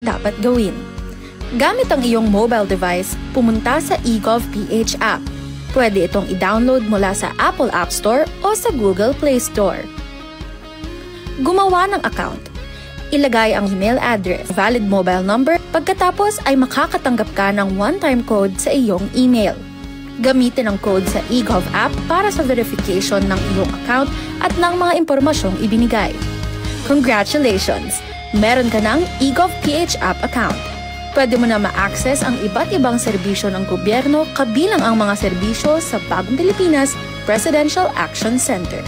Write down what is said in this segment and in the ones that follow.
dapat gawin. Gamit ang iyong mobile device, pumunta sa eGovPH app. Pwede itong i-download mula sa Apple App Store o sa Google Play Store. Gumawa ng account. Ilagay ang email address, valid mobile number, pagkatapos ay makakatanggap ka ng one-time code sa iyong email. Gamitin ang code sa eGov app para sa verification ng iyong account at ng mga impormasyong ibinigay. Congratulations! Meron ka ng eGovPH app account. Pwede mo na ma-access ang iba't ibang serbisyo ng gobyerno kabilang ang mga serbisyo sa Bagong Pilipinas Presidential Action Center.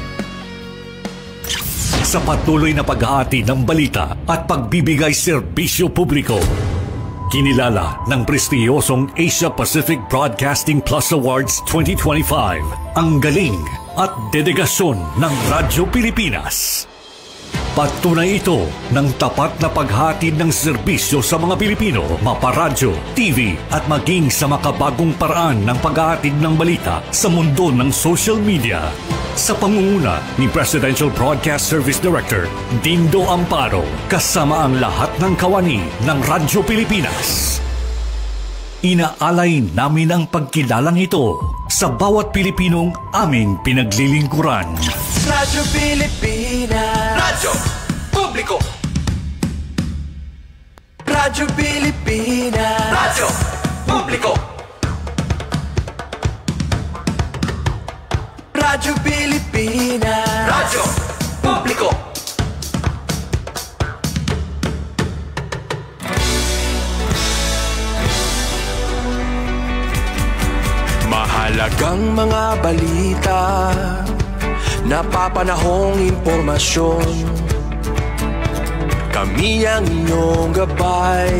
Sa patuloy na pag-aati ng balita at pagbibigay serbisyo publiko, kinilala ng prestiyosong Asia Pacific Broadcasting Plus Awards 2025 ang galing at dedikasyon ng Radyo Pilipinas. Patunay ito ng tapat na paghatid ng serbisyo sa mga Pilipino, maparadyo, TV at maging sa makabagong paraan ng paghahatid ng balita sa mundo ng social media. Sa pangunguna ni Presidential Broadcast Service Director Dindo Amparo, kasama ang lahat ng kawani ng Radyo Pilipinas. Inaalay namin ang pagkilalang ito sa bawat Pilipinong aming pinaglilingkuran. Radyo Pilipinas, Radyo Publiko. Radyo Pilipinas, Radyo Publiko. Radyo Pilipinas, Radyo Publiko. Mahalagang mga balita, napapanahong impormasyon. Kami ang inyong gabay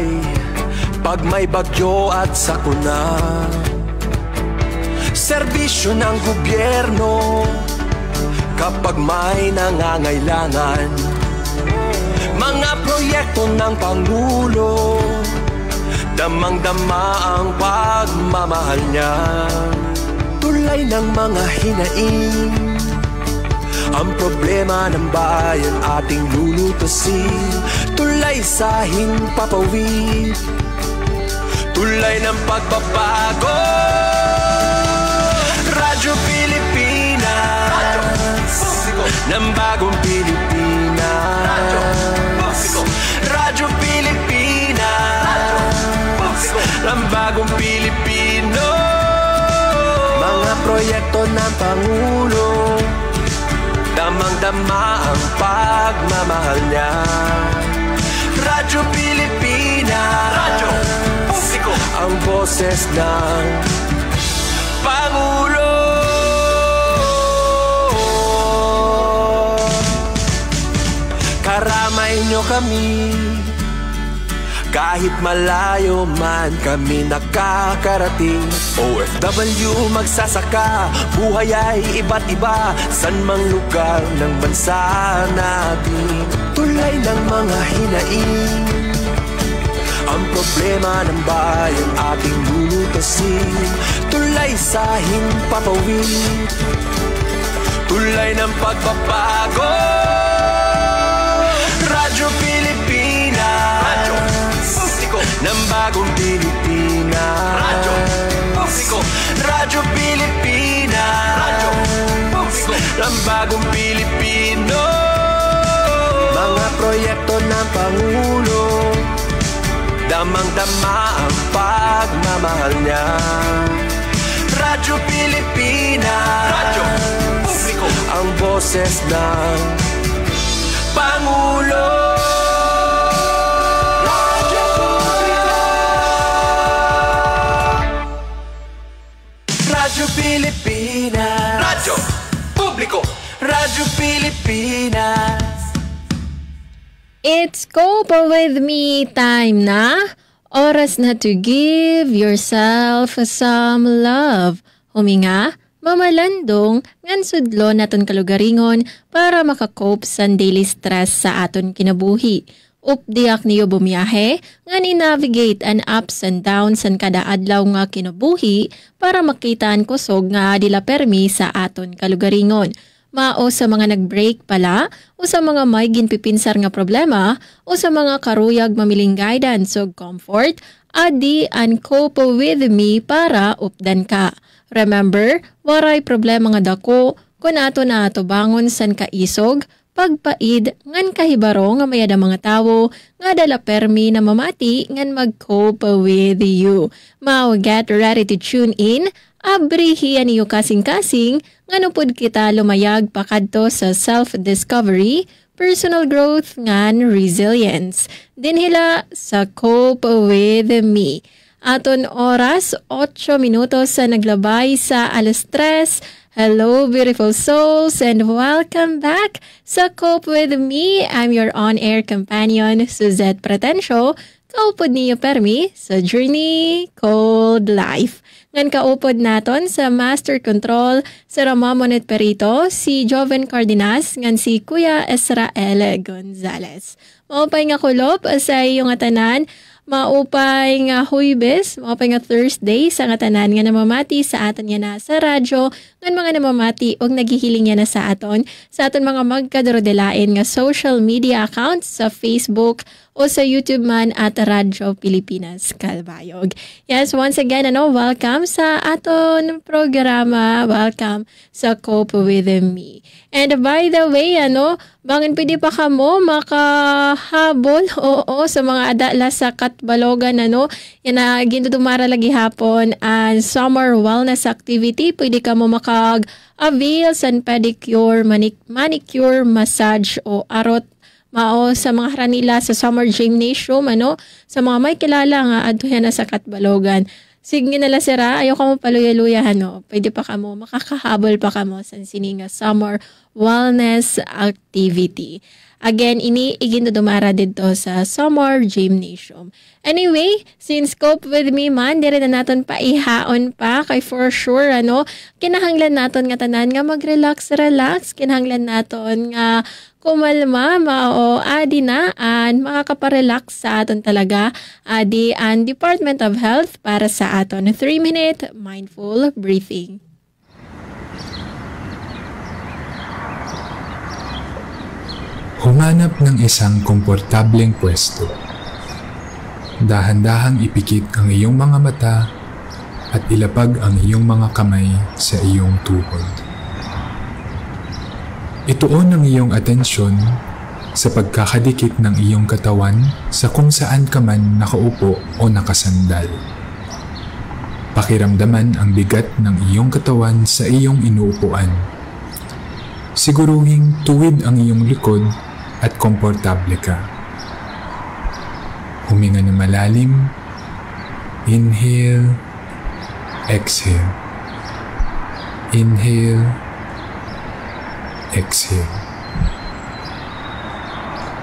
pag may bagyo at sakuna. Serbisyo ng gobyerno kapag may nangangailangan. Mga proyekto ng Pangulo, damang-dama ang pagmamahal niya. Tulay ng mga hinaing, ang problema ng bayan ating lulutasin. Tulay sa himpapawid, tulay ng pagbabago. Radyo Pilipinas, Radyo Publiko ng bagong Pilipinas. Radyo Publiko, Radyo Pilipinas, Radyo Publiko ng bagong Pilipino. Mga proyekto ng Pangulo, damang-dama ang pagmamahal niya. Radyo Pilipinas, Radyo Publiko, ang boses ng Pangulo. Karamay nyo kami, kahit malayo man kami nakakarating. OFW magsasaka, buhay ay iba't iba, san mang lugar ng bansa natin. Tulay ng mga hinaing, ang problema ng bayan ating lulutasin. Tulay sa himpapawid, tulay ng pagbabago. Radyo Pilipinas, Radyo Publiko ng bagong Pilipinas. Radyo Publiko, Radyo Pilipinas, Radyo Publiko ng bagong Pilipino. Mga proyekto ng Pangulo, damang-dama ang pagmamahal niya. Radyo Pilipinas, Radyo Publiko, ang boses ng Pangulo. Radyo Publiko, Radyo Pilipinas, Radyo Publiko, Radyo Pilipinas. It's Cope with me time na. Oras na to give yourself some love. Huminga, mamalandong, ngan sudlo naton kalugaringon para makakope sa daily stress sa aton kinabuhi. Updiak niyo bumiyahe, ngan i-navigate an ups and downs san kada adlaw nga kinabuhi para makitaan kusog nga dila permi sa aton kalugaringon. mao sa mga nag-break pala, o sa mga may ginpipinsar nga problema, o sa mga karuyag mamiling guidance o comfort, adi and cope with me para updan ka. Remember, waray problema nga dako, kung ato na ato bangon san kaisog, pagpaid ngan kahibaro nga mayada mga tawo nga dala permi na mamati ngan mag-cope with you. Mao get ready to tune in. Abrihian niyo kasing-kasing nga nupod kita lumayag pakadto sa self-discovery, personal growth ngan resilience. Dinhila sa Cope with Me. Aton oras 8 minutos sa naglabay sa 3:00. Hello, beautiful souls, and welcome back sa Cope with Me. I'm your on-air companion, Suzette Pretencio. Kaupod niyo permi sa journey called life. Ngan kaupod naton sa Master Control sa Ramamonet Perito, si Joven Cardenas, ngan si Kuya Israel Gonzalez. Maupay nga kulop sa iyong atanan, maupay nga Huwebes, maupay nga Thursday sa nga tanan nga namamati sa aton nga na sa radyo, ngan mga namamati og naghihiling nga na sa aton mga magkadorodelain nga social media accounts sa Facebook o sa YouTube man at Radyo Pilipinas Kalbayog. Yes, once again, welcome sa aton programa. Welcome sa Cope with Me. And by the way, bangin pwede pa ka mo makahabol sa mga adala sa Katbalogan, yan na ginudumara lagi hapon ang summer wellness activity. Pwede ka mo makag-avail sa pedicure, manicure, massage o arot mao sa mga haranila sa Summer Gymnasium, sa mga may kilala nga adtuhan na sa Katbalogan. Sige nala sira, ayaw ka mo paluya-luya, pwede pa ka mo, makakahabol pa ka mo sa sininga summer wellness activity. Again, ini igindudumara dito sa Summer Gymnasium. Anyway, since Cope with Me man, dire na naton paihaon pa kay for sure, kinahanglan naton nga tanan nga mag-relax, kinahanglan naton nga kumalma, mao adi na an makakaparelax sa aton talaga, adi an Department of Health para sa aton 3-minute mindful breathing. Humanap ng isang komportableng pwesto. Dahan-dahang ipikit ang iyong mga mata at ilapag ang iyong mga kamay sa iyong tuhod. Ituon ang iyong atensyon sa pagkakadikit ng iyong katawan sa kung saan ka man nakaupo o nakasandal. Pakiramdaman ang bigat ng iyong katawan sa iyong inuupuan. Siguruhing tuwid ang iyong likod at komportable ka. Huminga na malalim. Inhale. Exhale. Inhale. Exhale.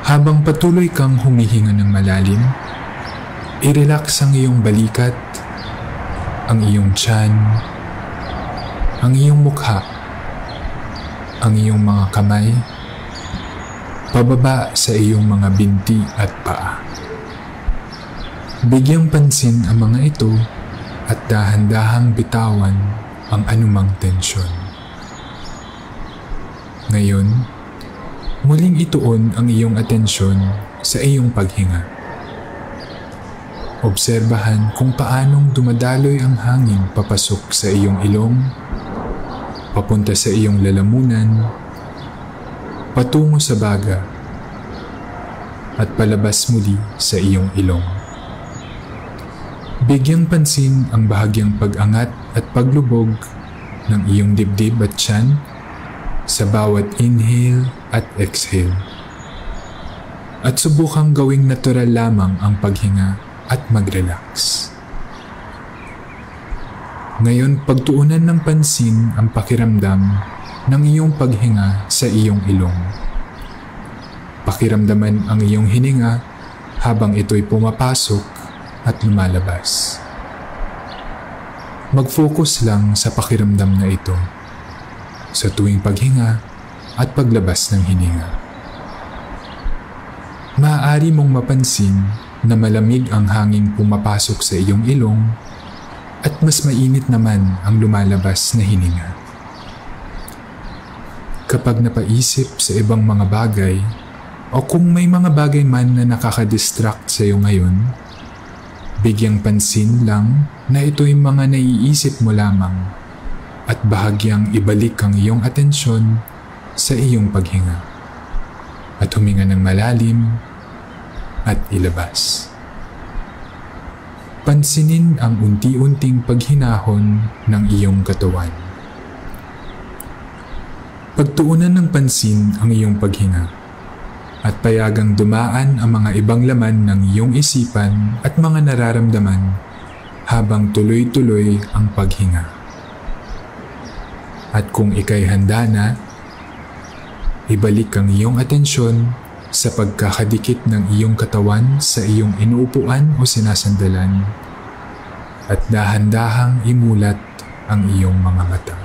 Habang patuloy kang humihinga ng malalim, i-relax ang iyong balikat, ang iyong tiyan, ang iyong mukha, ang iyong mga kamay, pababa sa iyong mga binti at paa. Bigyang pansin ang mga ito at dahan-dahang bitawan ang anumang tensyon. Ngayon, muling ituon ang iyong atensyon sa iyong paghinga. Obserbahan kung paanong dumadaloy ang hangin papasok sa iyong ilong, papunta sa iyong lalamunan, patungo sa baga, at palabas muli sa iyong ilong. Bigyang pansin ang bahagyang pag-angat at paglubog ng iyong dibdib at tiyan sa bawat inhale at exhale. At subukang gawing natural lamang ang paghinga at mag-relax. Ngayon, pagtuunan ng pansin ang pakiramdam ng iyong paghinga sa iyong ilong. Pakiramdaman ang iyong hininga habang ito'y pumapasok at lumalabas. Mag-focus lang sa pakiramdam na ito sa tuwing paghinga at paglabas ng hininga. Maaari mong mapansin na malamig ang hangin pumapasok sa iyong ilong at mas mainit naman ang lumalabas na hininga. Kapag napaisip sa ibang mga bagay o kung may mga bagay man na nakakadistract sa iyo ngayon, bigyang pansin lang na ito'y mga naiisip mo lamang at bahagyang ibalik ang iyong atensyon sa iyong paghinga at huminga ng malalim at ilabas. Pansinin ang unti-unting paghinahon ng iyong katawan. Pagtuunan ng pansin ang iyong paghinga at payagang dumaan ang mga ibang laman ng iyong isipan at mga nararamdaman habang tuloy-tuloy ang paghinga. At kung ika'y handa na, ibalik ang iyong atensyon sa pagkakadikit ng iyong katawan sa iyong inuupuan o sinasandalan at dahan-dahang imulat ang iyong mga mata.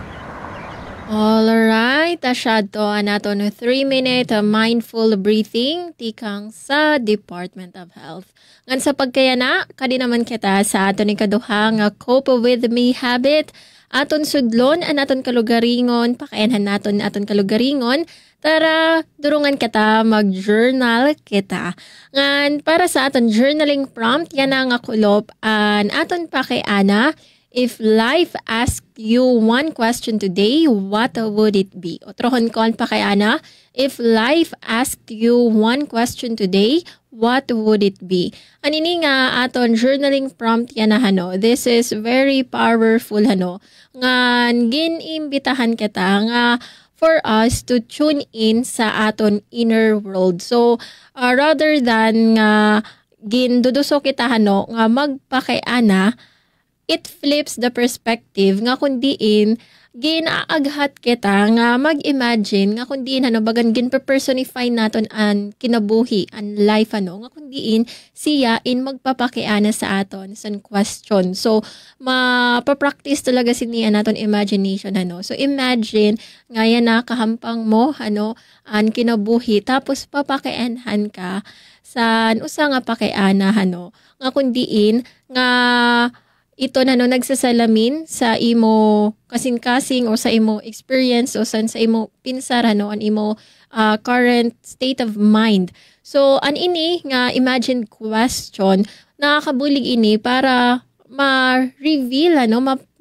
Alright, asyad to naton 3-minute mindful breathing tikang sa Department of Health. Ngan sa pagkayana, kadi naman kita sa aton ikaduha nga Cope With Me habit. Aton sudlon, aton kalugaringon, pakayanhan naton aton kalugaringon. Tara, durungan kita, mag-journal kita. Ngan, para sa aton journaling prompt, yan ang kulop, an aton pakayana. If life asked you one question today, what would it be? Otrohon kon pakayana. If life asked you one question today, what would it be? Anini nga aton journaling prompt yan na hano. This is very powerful hano. Ngan ginimbitahan kita nga for us to tune in sa aton inner world. So rather than nga ginduduso kita hano nga magpakayana, it flips the perspective nga kundiin ginaaghat kita nga mag-imagine nga kundiin bagan ginpersonify naton an kinabuhi an life nga kundiin siya in magpapakiana sa aton san question. So mapapractice talaga siniya naton imagination So imagine nga yan na kahampang mo an kinabuhi tapos papakianhan ka sa usa nga pakiana nga kundiin nga ito nagsasalamin sa imo kasing-kasing o sa imo experience o sa imo pinsar an imo current state of mind. So an ini nga imagine question nakakabulig ini para ma-reveal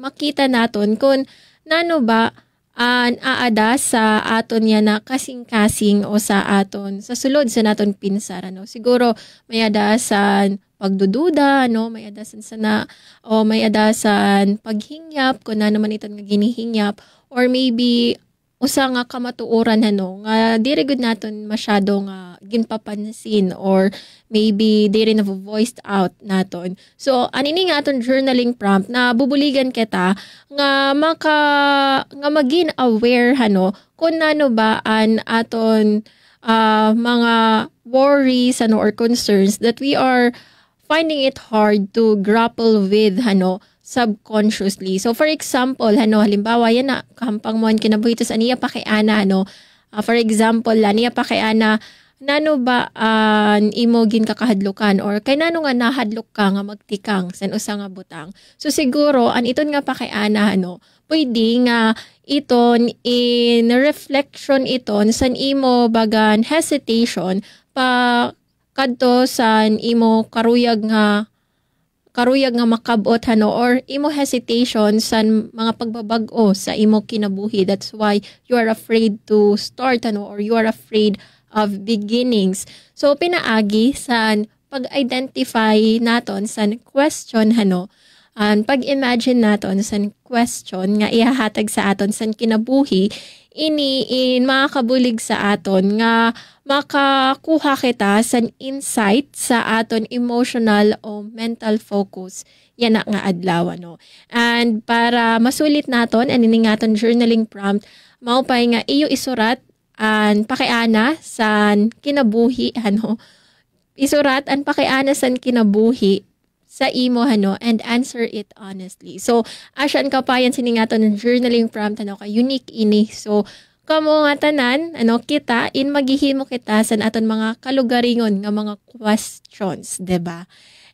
makita naton kung nano ba an aada sa aton yan na kasing-kasing o sa aton sa sulod sa naton pinsar siguro may ada sa pagdududa, may adasan sana, o may adasan paghingyap, kung na naman ito nga ginihingyap, or maybe usa nga kamatuoran nga diri gud naton masyado nga ginpapansin, or maybe diri na voiced out naton. So anini nga aton journaling prompt na bubuligan kita nga nga maging aware kung nano ba an aton mga worries or concerns that we are finding it hard to grapple with subconsciously. So for example, halimbawa yan na kahampang mo kinabuhi ito sa niya pakiana for example, niya pakiana nano ba imo gin kakahadlukan or kay nano nga nahadlok ka nga magtikang san usa nga butang. So siguro an iton nga pakiana pwede nga iton in reflection iton san imo bagan hesitation pa kadto san imo karuyag nga makabot or imo hesitation san mga pagbabag-o sa imo kinabuhi. That's why you are afraid to start or you are afraid of beginnings. So pinaagi san pag-identify naton san question pag-imagine naton san question nga ihahatag sa aton san kinabuhi ini makakabulig sa aton nga makakuha kita sa insight sa aton emotional o mental focus yan na nga adlaw And para masulit naton anini nga aton journaling prompt maupay nga iyo isurat an pakiana san kinabuhi isurat an pakiana san kinabuhi sa imo and answer it honestly. So asyan kapayan sining aton journaling prompt ka unique ini. So kamo nga tanan kita in maghihimo kita sa aton mga kalugaringon nga mga questions, diba?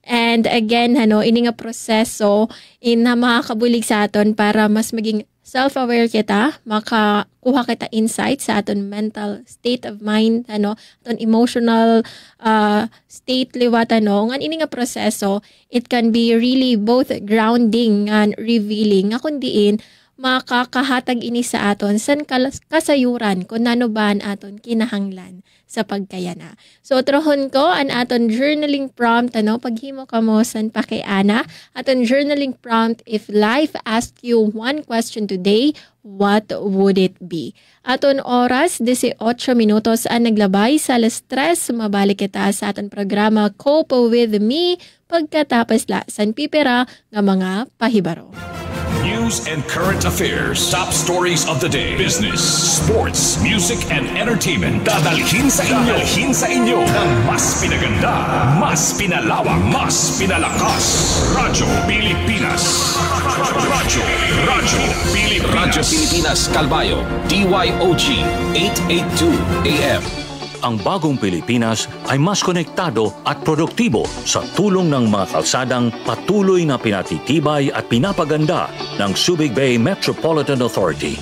And again, ini nga proseso na makakabulig sa aton para mas maging self-aware kita, makakuha kita insight sa aton mental state of mind, aton emotional state liwat, ngan ini nga proseso, it can be really both grounding and revealing, nga kundiin, makakahatag ini sa aton san kasayuran kung nano ba aton kinahanglan sa pagkayana. So trohon ko an aton journaling prompt paghimo kamo san pakiana aton journaling prompt, if life asked you one question today, what would it be? Aton oras 18 minutos ang naglabay sa alas 3, mabalik kita sa aton programa Cope with Me pagkatapos la san pipera nga mga pahibaro. News and current affairs, top stories of the day, business, sports, music, and entertainment. Dadalhin sa inyo ng mas pinaganda, mas pinalawak, mas pinalakas. Radyo Pilipinas. Radyo Pilipinas, Calbayo, DYOG 882 AM. Ang bagong Pilipinas ay mas konektado at produktibo sa tulong ng mga kalsadang patuloy na pinatitibay at pinapaganda ng Subic Bay Metropolitan Authority.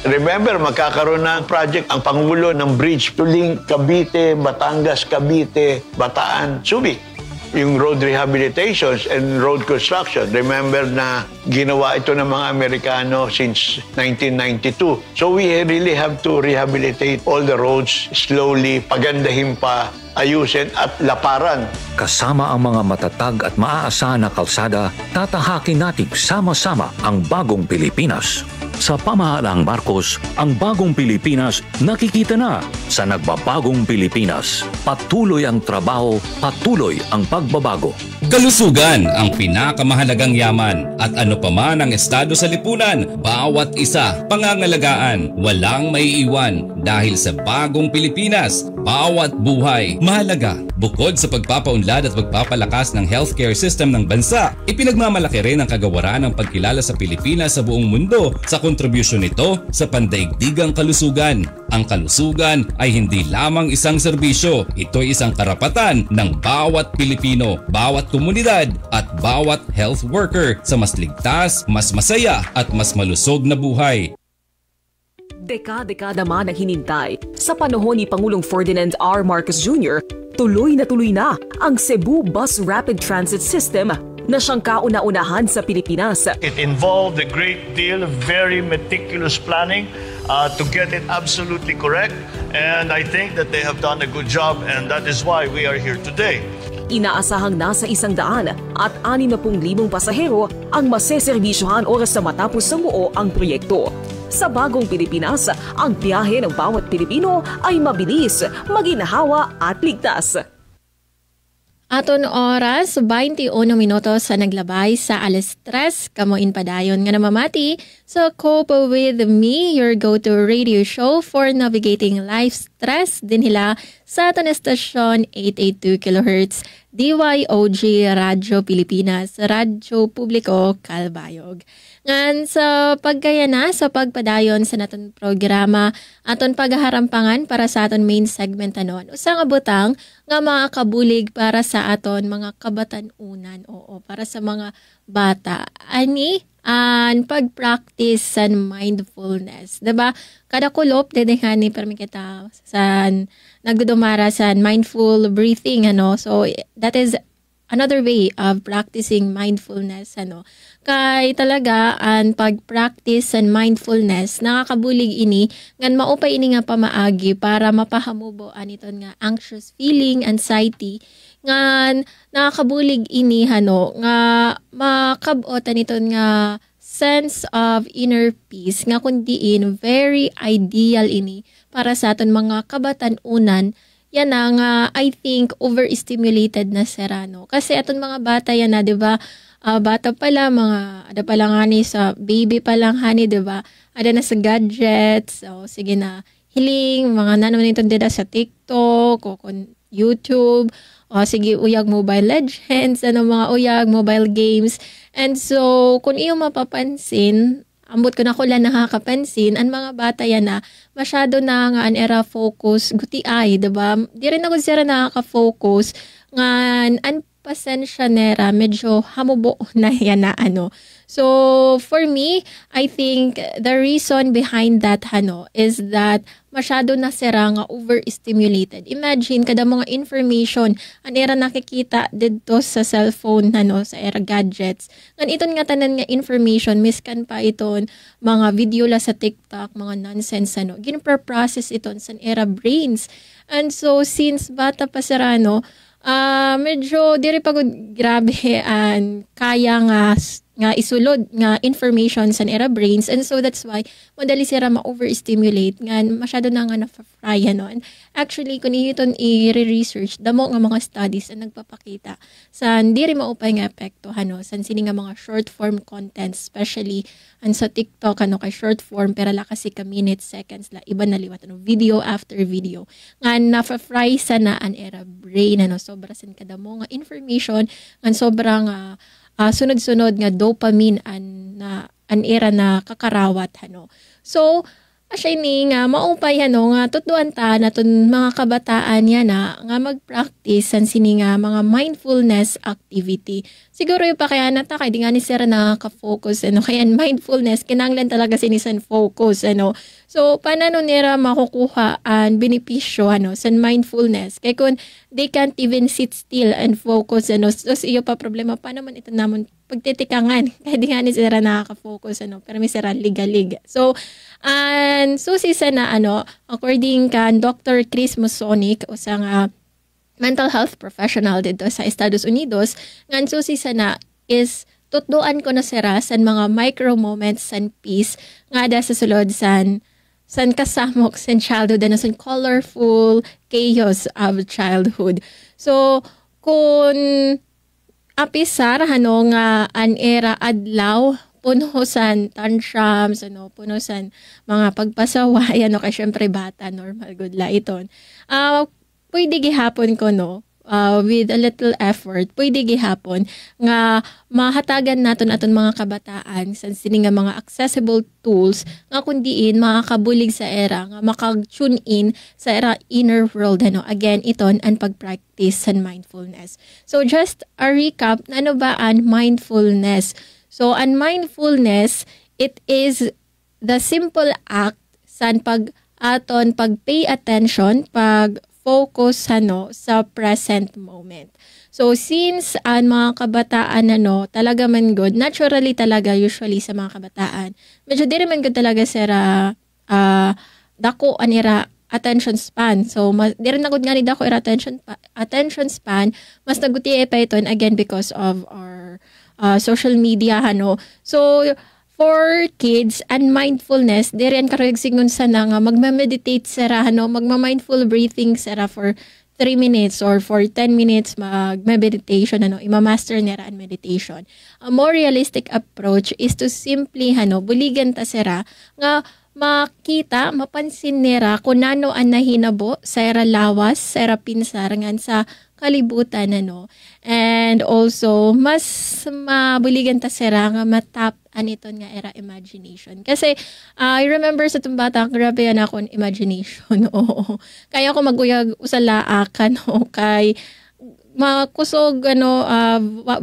Remember, magkakaroon ng project ang Pangulo ng bridge to link Cavite, Batangas, Cavite, Bataan, Subic. Yung road rehabilitations and road construction. Remember na ginawa ito ng mga Amerikano since 1992. So we really have to rehabilitate all the roads slowly, pagandahin pa, ayusin at laparan. Kasama ang mga matatag at maaasahan na kalsada, tatahakin natin sama-sama ang bagong Pilipinas. Sa pamahalaang Marcos, ang bagong Pilipinas nakikita na sa nagbabagong Pilipinas. Patuloy ang trabaho, patuloy ang pagbabago. Kalusugan ang pinakamahalagang yaman at ano pa man ang estado sa lipunan, bawat isa pangangalagaan, walang maiiwan dahil sa bagong Pilipinas, bawat buhay mahalaga. Bukod sa pagpapaunlad at pagpapalakas ng healthcare system ng bansa, ipinagmamalaki rin ang kagawaran ng pagkilala sa Pilipinas sa buong mundo sa kontribusyon nito sa pandaigdigang kalusugan. Ang kalusugan ay hindi lamang isang serbisyo, ito'y isang karapatan ng bawat Pilipino, bawat komunidad at bawat health worker sa mas ligtas, mas masaya at mas malusog na buhay. Dekada man ang hinintay. Sa panahon ni Pangulong Ferdinand R. Marcos Jr., tuloy na ang Cebu Bus Rapid Transit System na siyang kauna-unahan sa Pilipinas. It involved a great deal of very meticulous planning to get it absolutely correct, and I think that they have done a good job, and that is why we are here today. Inaasahang nasa 100 at 60,000 pasahero ang maseserbisyohan oras na matapos samuo ang proyekto. Sa bagong Pilipinas, ang biyahe ng bawat Pilipino ay mabilis, maginhawa at ligtas. Aton oras, 21 minutos sa naglabay sa alas 3. Kamuin padayon nga namamati sa Cope with Me, your go-to radio show for navigating life stress. Dinhila sa aton estasyon 882 kHz DYOG Radyo Pilipinas, Radyo Publiko Calbayog. Ngan sa pagkayana sa pagpadayon sa naton programa, aton paghaharampangan para sa aton main segment usang abutang nga makakabulig para sa aton mga kabatanunan, para sa mga bata. Ani an pag-practice sa mindfulness, diba? Kada kulop dedehani permi kita sa nagdudumara sa mindful breathing, so that is another way of practicing mindfulness, Kay talaga ang pag-practice sa mindfulness nakakabulig ini ngan maupay ini nga pamaagi para mapahamubo aniton nga anxious feeling, anxiety ngan nakakabulig ini nga makabot aniton nga sense of inner peace nga kundiin very ideal ini para sa aton mga kabatanunan. Yan na nga, I think, overstimulated na serano. Kasi aton mga bata yan na, di ba? Bata pa lang, ada pa lang hani sa baby pa lang hani, di ba? Ada na sa gadgets, so sige na, hiling, mga naman ito dito sa TikTok, o YouTube, o sige, uyag Mobile Legends, mga uyag Mobile Games. And so, kung iyong mapapansin, ambot ko na ko lang nakakapansin, ang mga bata yan na masyado na nga an era focus, guti ay, diba? Di rin ako sila nakaka-focus, nga an pasensya nera, medyo hamubo na yan na So, for me, I think the reason behind that is that masyado na sira nga overstimulated. Imagine, kada mga information, ang era nakikita dito sa cellphone, sa era gadgets. Ngan iton nga tanan nga information, miskan pa iton mga video la sa TikTok, mga nonsense, ginper-process iton sa era brains. And so, since bata pa sira, medyo diri pagod grabe kaya nga isulod nga information sa era brains, and so that's why madali sila ma-overstimulate nga masyado na nga na-fry and actually kung iton i-research damo nga mga studies na nagpapakita sa diri maupay nga epekto sa sini nga mga short form content, especially sa TikTok kay short form pero la kasi ka minutes, seconds la iba na liwat video after video nga na-fry sa na an era brain sobra sin kada mo nga information nga sobrang sunod-sunod nga dopamine an era na kakarawat So asya ni nga maupay nga tutuan ta naton mga kabataan yan nga mag-practice san sini nga mga mindfulness activity. Siguro yung pa kaya nata kay di nga ni sir nakaka-focus kaya mindfulness kinanglan talaga sinisan focus So paano nila makukuha ang benepisyo san mindfulness kay kun they can't even sit still and focus so iyo pa problema pa naman ito namon pagtitikangan kaya di nga ni sir nakaka-focus pero may sir ligalig. So and susi na according kan Dr. Chris Musonic o sa mental health professional dito sa Estados Unidos, ngan susi na is tutduan ko na sira san mga micro moments san peace nga da sa sulod san kasamok san childhood san colorful chaos of childhood. So kung apisar nga an era adlaw puno san tantrums, puno san mga pagpasaway, kay syempre bata, normal good la iton. Pwede gihapon ko, with a little effort, pwede gihapon nga mahatagan naton aton mga kabataan sa sini nga mga accessible tools nga kundiin makakabulig sa era, nga makag-tune in sa era inner world, again, iton ang pag-practice sa mindfulness. So just a recap, ano ba ang mindfulness? So, ang mindfulness, it is the simple act sa pag-pay attention, pag-focus sa present moment. So, since ang mga kabataan talaga man good, naturally talaga usually sa mga kabataan, medyo di man good talaga sira dako anira attention span. So, di rin nagod nga ni dako attention span, mas naguti pa ito again because of our social media So for kids and mindfulness diri an karog sigon sana nga magma-meditate sara magma-mindful breathing sara for 3 minutes or for 10 minutes mag-meditation ima-master nila ang meditation. A more realistic approach is to simply buligan ta sara nga makita, mapansin nila kung ano ang nahinabo sa era lawas, sa era pinsar, ngan sa kalibutan, And also, mas mabuligan ta sira nga matap aniton nga era imagination. Kasi, I remember sa tumbata, grabe yan akong imagination, oo. Kaya ako maguyag usalaakan, kay makusog,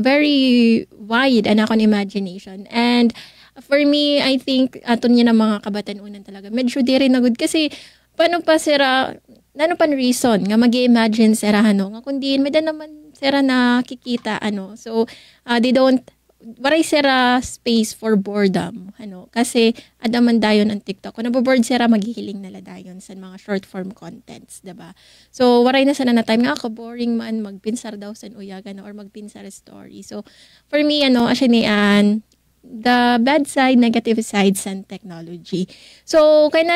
very wide an akong imagination. And, for me, I think aton niya na mga kabatanunan talaga. Medyo di rin na good kasi paano pa sira, ano pa reason nga mag-imagine sira nga kundi may naman sira nakikita So, they don't waray sira space for boredom kasi adaman dayon ang TikTok. Kung naboboard sira maghihiling nala dayon sa mga short form contents, diba? So, waray na sana na time nga ako boring man magpinsar daw sa uyagan or magpinsar story. So, for me asya ni the bad side, negative sides and technology. So, kaya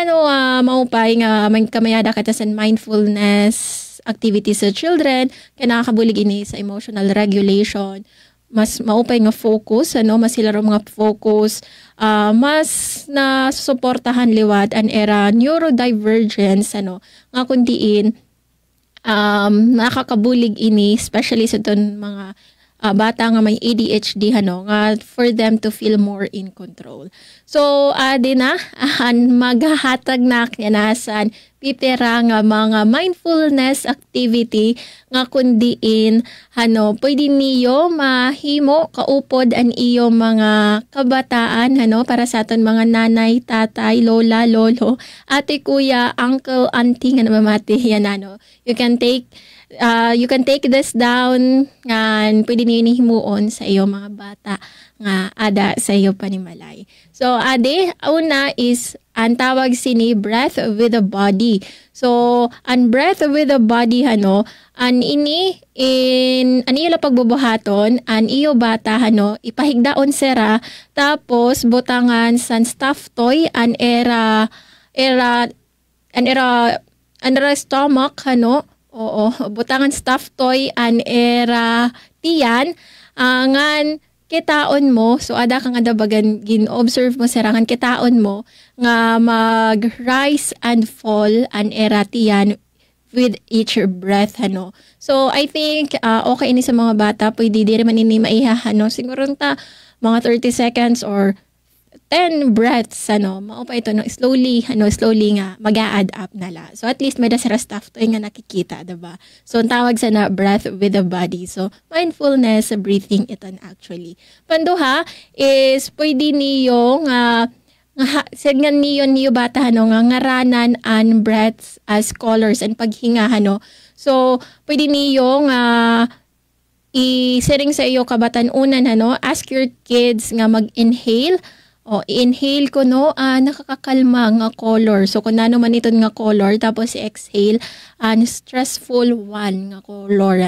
maupay nga may kamayada kata sa mindfulness activities sa children, kaya nakakabulig ini sa emotional regulation, mas maupay nga focus, mas sila mga focus, mas na suportahan liwat an era neurodivergence, nga kundiin, nakakabulig ini, especially sa itong mga bata nga may ADHD nga for them to feel more in control. So maghahatag na kanasan pipira nga mga mindfulness activity nga kundiin pwede niyo mahimo kaupod an iyo mga kabataan para sa aton mga nanay, tatay, lola, lolo, ate, kuya, uncle, auntie nga namamati yan you can take this down and pwede niyo himuon sa iyo mga bata nga ada sa iyo panimalay. So una is ang tawag sini breath with the body. So ang breath with the body an ini iyo la pagbubuhaton an iyo bata ipahigdaon sera tapos butangan san stuffed toy an era stomach oo butangan stuffed toy an era tiyan ngan kitaon mo, so ada kang adabagan gin-observe mo serangan kitaon mo nga mag-rise and fall an eratiyan with each breath So I think okay ini sa mga bata, pwede di rin man ini maiha siguro mga 30 seconds or 10 breaths mao pa ito slowly nga mag-a-add up nala. So at least may dasara stuff to nga nakikita, diba? So ang tawag sa na breath with the body. So mindfulness breathing ito actually. Panduha is pwede niyo nga segnan niyo bata nga ngaranan an breaths as colors and paghinga So pwede niyo nga i-setting sa iyo kabatan-unan ask your kids nga mag-inhale. I-inhale ko nakakakalma nga color. So kung nano man ito nga color tapos i-exhale stressful one nga color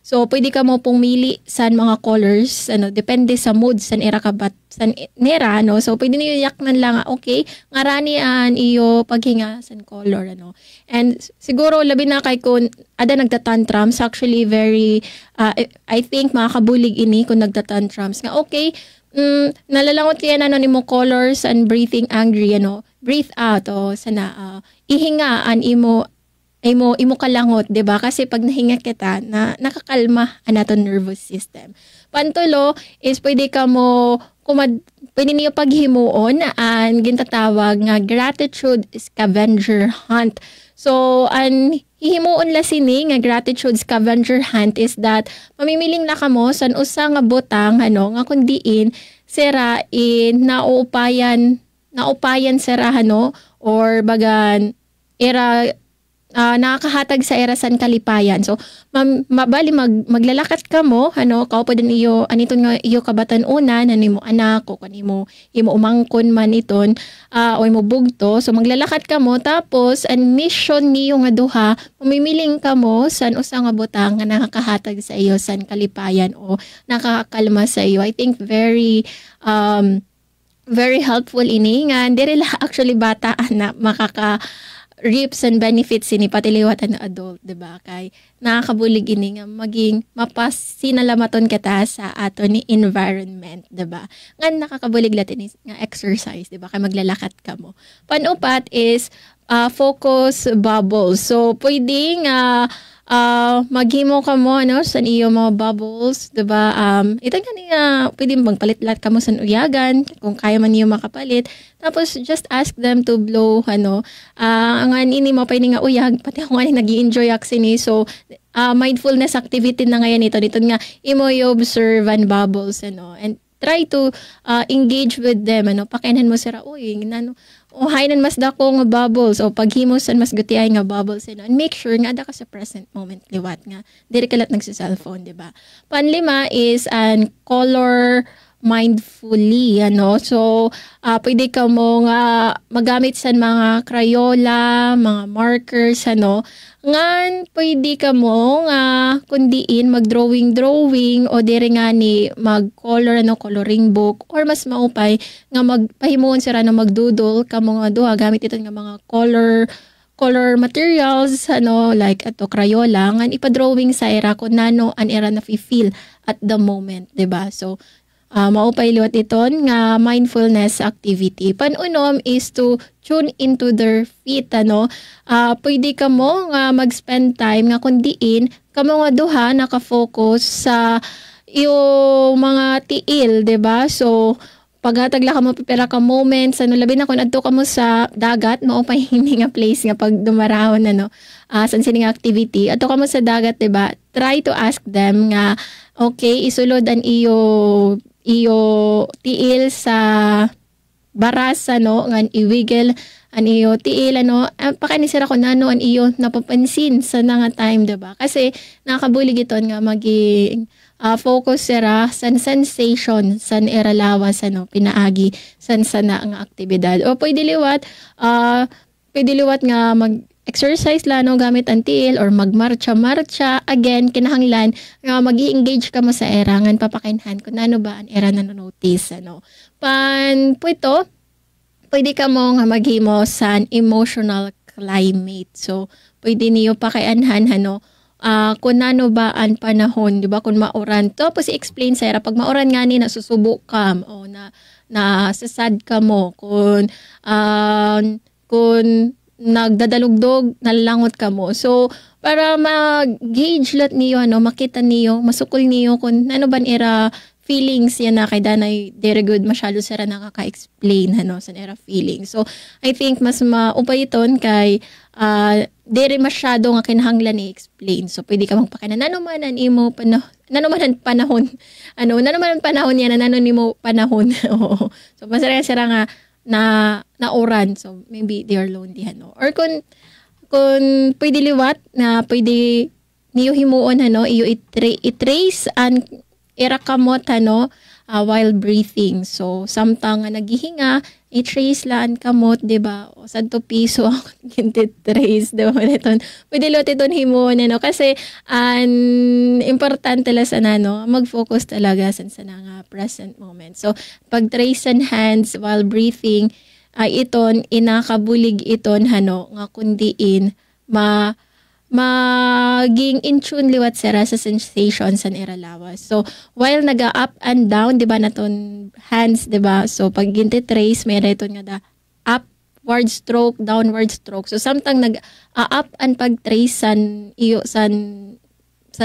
So pwede ka mo pumili san mga colors depende sa mood san era san nera So pwede niyo yaknan lang okay ngarani an iyo paghinga san color And siguro labi na kay kun ada nagtatantrums actually very I think makakabulig ini kung nagtatantrums nga okay nalalangot yan ni mo colors and breathing angry breathe out sana ihingaan imo kalangot, diba? Kasi pag nahinga kita nakakalma ang aton nervous system. Pantulo is pwede ka mo pwede niyo paghimuon ang gintatawag nga gratitude scavenger hunt. So ang hihimuon la sini nga gratitude scavenger hunt is that mamimiling na kamo san usa nga butang nga kundiin sera naupayan sera or bagan era nakakahatag sa erasan kalipayan. So mabali maglalakat ka mo kaupo din iyo aniton nga iyo kabatan-unan mo anak o kanimo imo umangkon man iton o imo bugto. So maglalakat ka mo tapos ang mission niyo nga duha mamimiling ka mo san usa nga butang nga nakakahatag sa iyo san kalipayan o nakakakalma sa iyo. I think very helpful ini nga diri la actually bata na reaps and benefits ini pati liwatan na adult, diba? Kay nakakabulig ini nga maging mapasinalamaton kita sa ato ni environment, diba? Nga nakakabulig latin nga exercise, diba? Kay maglalakat ka mo. Panupat is focus bubbles. So pwedeng maghimo ka mo sa iyo mga bubbles, diba? Ito nga pwede magpalit-lat ka mo sa uyagan kung kaya man niyo makapalit. Tapos just ask them to blow ang ini mo pwede nga uyag pati ako nga nag-i-enjoy aksini. So mindfulness activity na ngayon ito nga imo observe and bubbles and try to engage with them pakainan mo sira hainan mas dako nga bubbles o paghimusan mas gutiay nga bubbles and make sure nga ada ka sa present moment liwat nga diri kalat nagsa-cellphone, diba? Panlima is an color mindfully so pwede ka mo nga magamit sa mga Crayola, mga markers ngan pwede ka mo nga kundiin mag-drawing o diri nga ni mag-color coloring book or mas maupay nga magpahimuon sira magdoodle ka mo nga duha gamit ito nga mga color materials like ato Crayola ngan ipa-drawing sa era kung nano an era na feel at the moment, diba? So maupay liwat iton nga mindfulness activity. Panunom is to tune into their feet pwede ka mo nga mag-spend time nga kundiin kamo nga duha nakafocus sa yung mga tiil, 'di ba? So paghatag la ka mo pipira ka moments, labi na kung adto ka mo sa dagat, mao pa hindi nga place nga pag dumarahon san sini nga activity, adto ka mo sa dagat, 'di ba? Try to ask them nga, okay, isulod ang iyo tiil sa baras nga iwiggle an iyo tiil pakanisira ko nano an iyo napapansin sa nga time, 'di ba? Kasi nakabulig ito nga maging focus sira san sensation san era lawas pinaagi san sana nga aktibidad. O pwede liwat nga mag-exercise lano gamit ang tiil or magmarcha again kinahanglan nga mag-i-engage ka mo sa era ngan papakinhan kung ano ba ang era na notice pan puito pwede ka mo nga maghimo san emotional climate. So pwede niyo pakianhan kung ano ba ang panahon, di ba? Kung mauran. Tapos i-explain sa era, pag mauran nga ni, nasusubo ka, o nasasad ka mo, kung nagdadalugdog, nalangot ka mo. So, para mag-gauge lot niyo, makita niyo, masukol niyo kung ano ba era feelings yan na kay Danay very good masyado sira nakaka-explain sa era feelings. So, I think mas maupay iton kay dere masyado nga kinahanglan i-explain. So, pwede ka magpakina. Nanuman ang panahon yan, nimo panahon. So, masarang sira nga na oran. So, maybe they are lonely. Or kung pwede liwat na pwede niyo himuon, iyo i-trace and era kamot while breathing. So, samtang naghihinga, i-trace laan kamot, diba? O, santo piso ako trace, diba? Pwede lot iton himon, kasi importante la sana, mag-focus talaga sa nga present moment. So, pag-trace ang hands while breathing, iton, inakabulig iton, nga kundiin, maging in tune liwat sira sa sensations sa era lawas. So, while naga-up and down, di ba, naton hands, di ba? So, pag ginti-trace, may reton nga da upward stroke, downward stroke. So, samtang nag-up and pag-trace san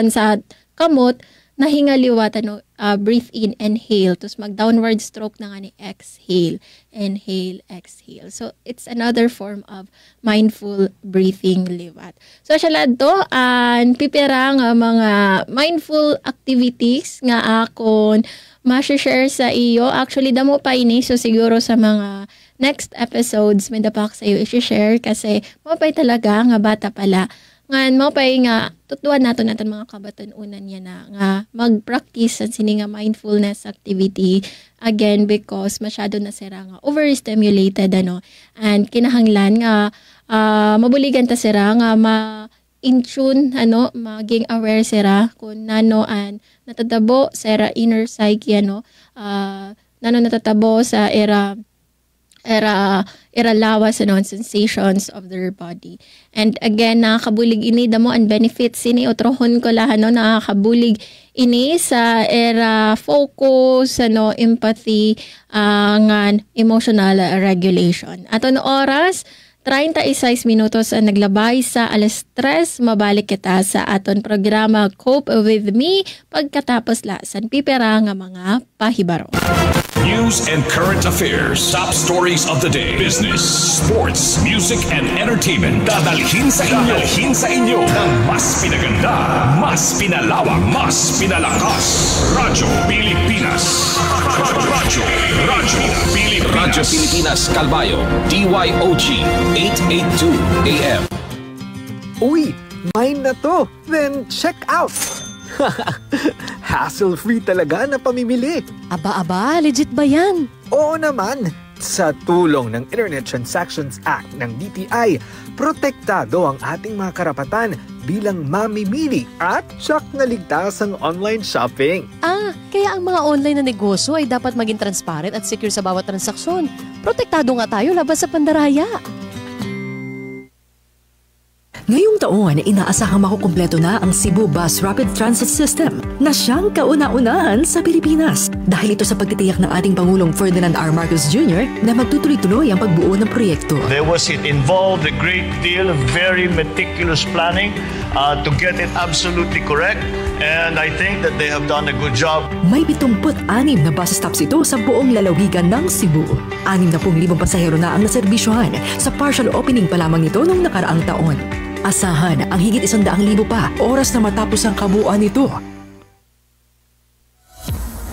sa kamot, nahinga liwat, breathe in, inhale. Tapos mag-downward stroke na nga ni exhale. Inhale, exhale. So, it's another form of mindful breathing liwat. So, siya to, pipira nga mga mindful activities nga akon ma-share sa iyo. Actually, damo pa ini. So, siguro sa mga next episodes, may dapak sa iyo i-share kasi mapay talaga nga bata pala. Ngan mapay nga tutuan nato mga kabatan-unan niya na nga mag-practice sa sini nga mindfulness activity again because masyado na sira nga overstimulated and kinahanglan nga mabuligan ta sira nga in tune maging aware sira kung nano an natatabo sa inner psyche nano natatabo sa era lawas sensations of their body. And again, nakakabulig ini damo ang benefits ini otrohon ko lahat nakakabulig ini sa era focus empathy ngan emotional regulation. Ato no oras 36 minutos ang naglabay sa 3:00. Mabalik kita sa aton programa Cope With Me pagkatapos lasan pipera nga mga pahibaro. News and current affairs, top stories of the day, business, sports, music, and entertainment. Dadalhin sa inyo ng mas pinaganda, mas pinalawak, mas pinalakas. Radyo Pilipinas. Radyo Pilipinas Calbayo, DYOG 882 AM. Uy, mine na to. Then check out. Hassle-free talaga na pamimili. Aba, legit ba yan? Oo naman. Sa tulong ng Internet Transactions Act ng DTI, protektado ang ating mga karapatan bilang mamimili at tsak na ligtas ang online shopping. Kaya ang mga online na negosyo ay dapat maging transparent at secure sa bawat transaksyon. Protektado nga tayo laban sa pandaraya. Ngayong taon, inaasahang makukumpleto na ang Cebu Bus Rapid Transit System na siyang kauna-unahan sa Pilipinas. Dahil ito sa pagtitiyak ng ating Pangulong Ferdinand R. Marcos Jr. na magtutuloy-tuloy ang pagbuo ng proyekto. It involved a great deal of very meticulous planning to get it absolutely correct. And I think that they have done a good job. May 76 na bus stops ito sa buong lalawigan ng Cebu. 60,000 pasahero na ang naserbisyohan sa partial opening pa lamang nito noong nakaraang taon. Asahan ang higit 100,000 pa oras na matapos ang kabuuan nito.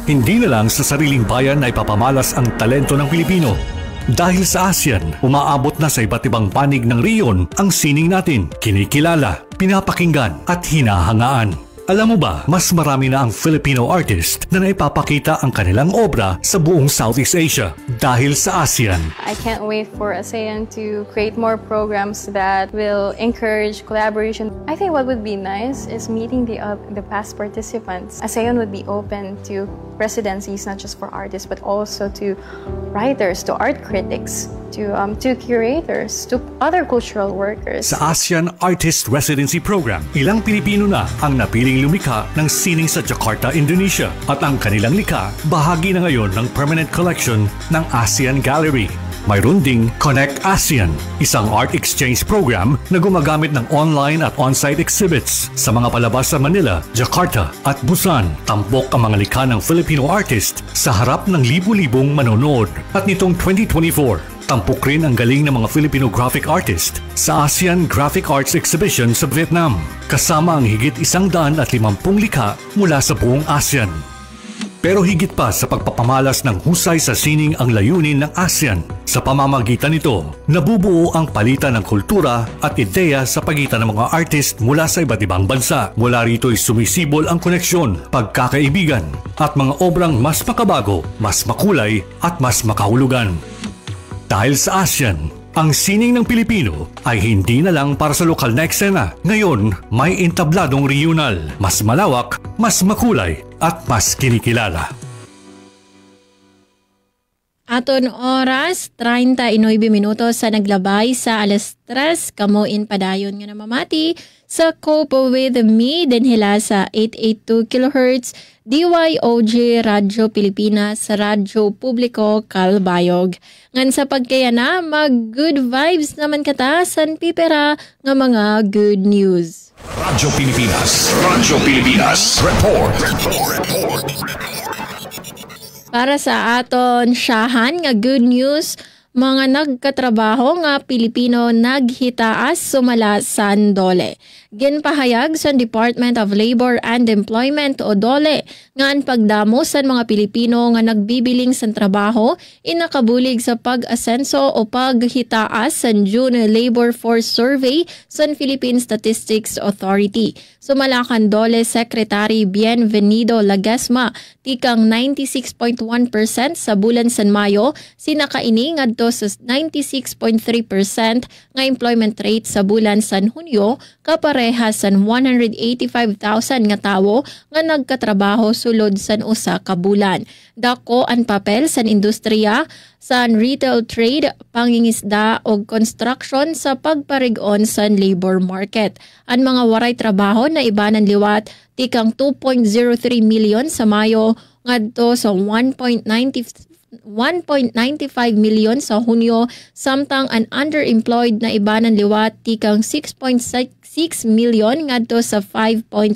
Hindi na lang sa sariling bayan ay papamalas ang talento ng Pilipino. Dahil sa ASEAN, umaabot na sa iba't ibang panig ng rehiyon ang sining natin, kinikilala, pinapakinggan at hinahangaan. Alam mo ba, mas marami na ang Filipino artist na naipapakita ang kanilang obra sa buong Southeast Asia dahil sa ASEAN. I can't wait for ASEAN to create more programs that will encourage collaboration. I think what would be nice is meeting the past participants. ASEAN would be open to residencies not just for artists but also to writers, to art critics, to curators, to other cultural workers. Sa ASEAN Artist Residency Program, ilang Pilipino na ang napiling lumikha ng sining sa Jakarta, Indonesia at ang kanilang likha bahagi na ngayon ng permanent collection ng ASEAN Gallery. Mayroon ding Connect ASEAN, isang art exchange program na gumagamit ng online at on-site exhibits sa mga palabas sa Manila, Jakarta at Busan. Tampok ang mga likha ng Filipino artist sa harap ng libu-libong manonood. At nitong 2024, tampok rin ang galing ng mga Filipino graphic artist sa ASEAN Graphic Arts Exhibition sa Vietnam, kasama ang higit 150 likha mula sa buong ASEAN. Pero higit pa sa pagpapamalas ng husay sa sining ang layunin ng ASEAN. Sa pamamagitan nito, nabubuo ang palitan ng kultura at ideya sa pagitan ng mga artist mula sa iba't ibang bansa. Mula rito'y sumisibol ang koneksyon, pagkakaibigan at mga obrang mas makabago, mas makulay at mas makahulugan. Dahil sa ASEAN, ang sining ng Pilipino ay hindi na lang para sa lokal na eksena. Ngayon, may entabladong regional, mas malawak, mas makulay at mas kinikilala. Aton oras, 39 minutos sa naglabay sa alas 3. Kamuin padayon nga namamati sa Cope with Me dinhila sa 882 kHz DYOG Radyo Pilipinas sa Radyo Publiko Calbayog. Ngan sa pagkayana, mag-good vibes naman kata san pipera nga mga good news. Radyo Pilipinas. Radyo Pilipinas. Report. Para sa aton siyahan nga good news, mga nagkatrabaho nga Pilipino naghitaas sumala sa DOLE. Ginpahayag sa Department of Labor and Employment o DOLE nga ang pagdamo sa mga Pilipino nga nagbibiling sa trabaho inakabulig sa pag-asenso o paghitaas sa June Labor Force Survey sa Philippine Statistics Authority. Sumalakan DOLE Secretary Bienvenido Lagasma tikang 96.1% sa bulan sa Mayo, sinakaini ngadto sa 96.3% nga employment rate sa bulan sa Hunyo, kaparehas sa 185,000 nga tawo nga nagkatrabaho sulod sa usa ka bulan. Dako ang papel sa industriya, sa retail trade, pangingisda o construction sa pagparig-on sa labor market. Ang mga waray trabaho na ibanan liwat tikang 2.03 million sa Mayo ngadto sa 1.95 million sa Hunyo, samtang ang underemployed na ibanan liwat tikang 6.6 million ngadto sa 5.7